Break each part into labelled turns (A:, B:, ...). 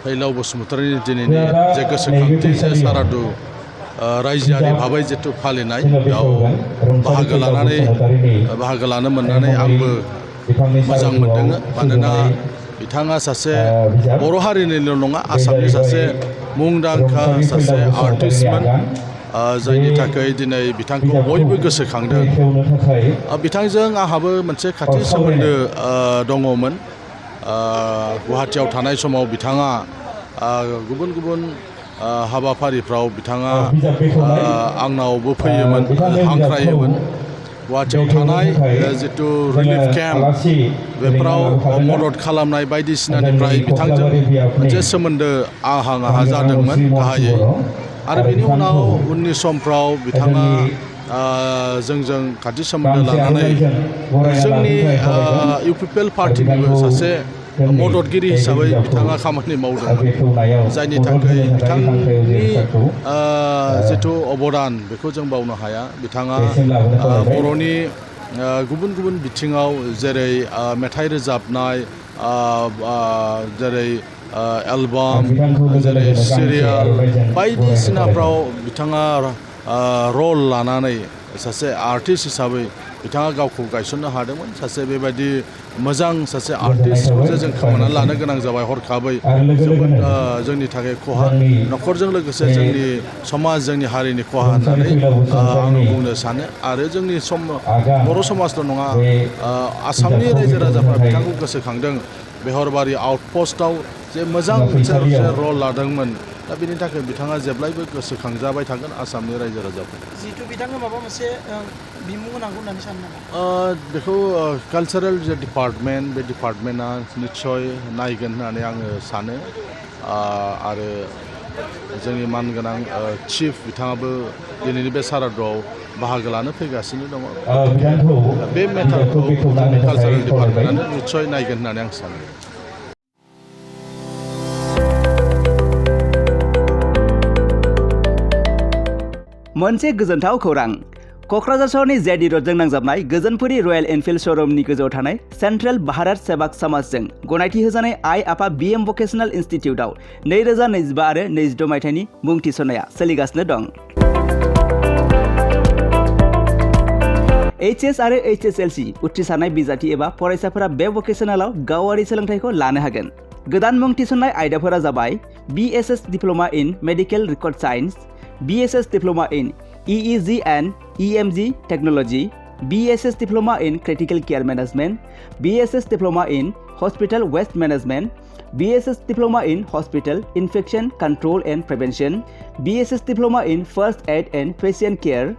A: फैलाव बसुमतारीनि दिनैनि जे गोसोखांथि जे सारादु रायजोआरि भाबै जिथु फालिनाय बेयाव बाहागो लानो मोननानै आंबो मोजां मोनदों मानोना बिथाङा सासे बर' हारिनिल' नङा आसामनि सासे मुंदांखा सासे आर्टिस्टमोन जायनि थाखाय दिनै बिथांखौ बयबो गोसोखांदों बिथांजों आंहाबो मोनसे खाथि सोमोन्दो दङमोन गुवाहाटीयाव थानाय समाव बिथाङा गुबुन गुबुन हाबाफारिफ्राव बिथाङा आंनावबो फैयोमोन हांख्रायोमोन गुवाहाटीयाव थानाय जितु रिलिफ केम्प बेफोराव मदद खालामनाय बायदिसिनानिफ्राय बिथांजों मोनसे सोमोन्दो आंहा जादोंमोन गाहायै आरो बेनि उनाव उननि समफ्राव बिथाङा जोंजों खाथि सोमोन्दो लानानै जोंनि इउपिपिएल पार्टिनिबो सासे मददगिरि हिसाबै बिथाङा खामानि मावदोंमोन जायनि थाखाय बिथांनि जिथु अबदान बेखौ जों बावनो हाया बिथाङा बर'नि गुबुन गुबुन बिथिङाव जेरै मेथाइ रोजाबनाय जेरै एलबाम जेरै सिरियाल बायदिसिनाफ्राव बिथाङा रल लानानै सासे आर्टिस्ट हिसाबै बिथाङा गावखौ गायसननो हादोंमोन सासे बेबायदि मोजां सासे आर्टिस्टखौ जे जों खोमानानै लानो गोनां जाबाय हरखाबै जोबोद जोंनि थाखाय खहा न'खरजों लोगोसे जोंनि समाज जोंनि हारिनि खहा होननानै आं बुंनो सानो आरो जोंनि बर' समाजल' नङा आसामनि रायजो राजाफ्रा बिथांखौ गोसोखांदों बेहरबारि आउटपस्टआव जे मोजां मोनसे रल लादोंमोन दा बेनि थाखाय बिथाङा जेब्लायबो गोसोखांजाबाय थागोन आसामनि रायजो राजाफोर
B: जिहेतु बिथाङा माबा मोनसे बिमुं होनांगौ होननानै सानो नामा
A: बेखौ कालचारेल जे डिपार्टमेन्ट बे डिपार्टमेन्टआ निस्सय नायगोन होननानै आङो सानो आरो जोंनि मानगोनां चिफ बिथाङाबो दिनैनि बे सारादुआव बाहागो लानो फैगासिनो दङ बे मेटारखौ जोंनि कालचारेल डिपार्टमेन्टआनो निस्सय नायगोन होननानै आं सानो
C: मोनसे गोजोनथाव खौरां क'क्राझार सहरनि जेडि रडजों नांजाबनाय गोजोनपुरी रयेल एनफिल्ड श'रुमनि गोजौआव थानाय सेन्ट्रेल भारत सेवाक समाजजों गनायथि होजानाय आइ आफा बिएम भकेशनेल इनस्टिट्यूटआव 2025 आरो 26 मायथाइनि मुं थिसननाया सोलिगासिनो दं HS आरो HSLC उथ्रिसारनाय बिजाथि एबा फरायसाफोरा बे भकेशनेलाव गावारि सोलोंथाइखौ लानो हागोन गोदान मुं थिसननाय आयदाफोरा जाबाय BSS diploma in medical record science BSS Diploma in EEG and EMG Technology, BSS Diploma in Critical Care Management, BSS Diploma in Hospital Waste Management, BSS Diploma in Hospital Infection Control and Prevention, BSS Diploma in First Aid and Patient Care,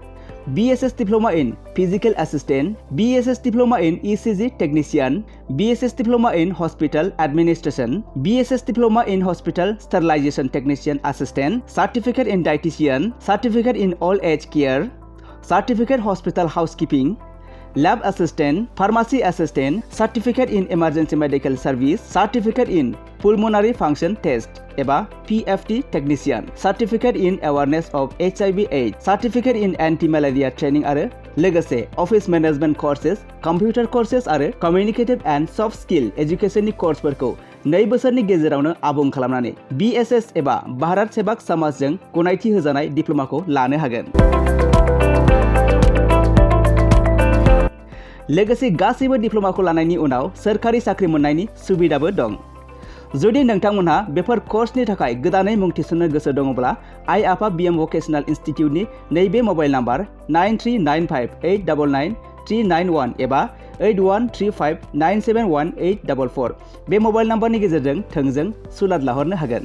C: BSS Diploma in Physical Assistant, BSS Diploma in ECG Technician, BSS Diploma in Hospital Administration, BSS Diploma in Hospital Sterilization Technician Assistant, Certificate in Dietitian, Certificate in Old Age Care, Certificate Hospital Housekeeping, Lab Assistant, Pharmacy Assistant, Certificate in Emergency Medical Service, Certificate in Pulmonary Function Test एबा PFT Technician, Certificate in Awareness of HIV/AIDS, Certificate in Anti-Malaria Training आरो लोगोसे Office Management Courses, Computer Courses आरो Communicative and Soft Skill Educationनि कर्सफोरखौ 2 बोसोरनि गेजेरावनो आबुं खालामनानै BSS एबा भारत सेवाक समाजजों गनायथि होजानाय डिप्ल'माखौ लानो हागोन लोगोसे गासैबो डिप्ल'माखौ लानायनि उनाव सोरखारि साख्रि मोननायनि सुबिदाबो दं जुदि नोंथांमोनहा बेफोर कर्सनि थाखाय गोदानै मुं थिसननो गोसो दङब्ला आइ आफा बिएम भकेशनेल इनस्टिट्यूटनि नैबे मबाइल नाम्बार 9395899391 एबा 8135971844 बे मबाइल नाम्बारनि गेजेरजों थोंजों सुलाद लाहरनो हागोन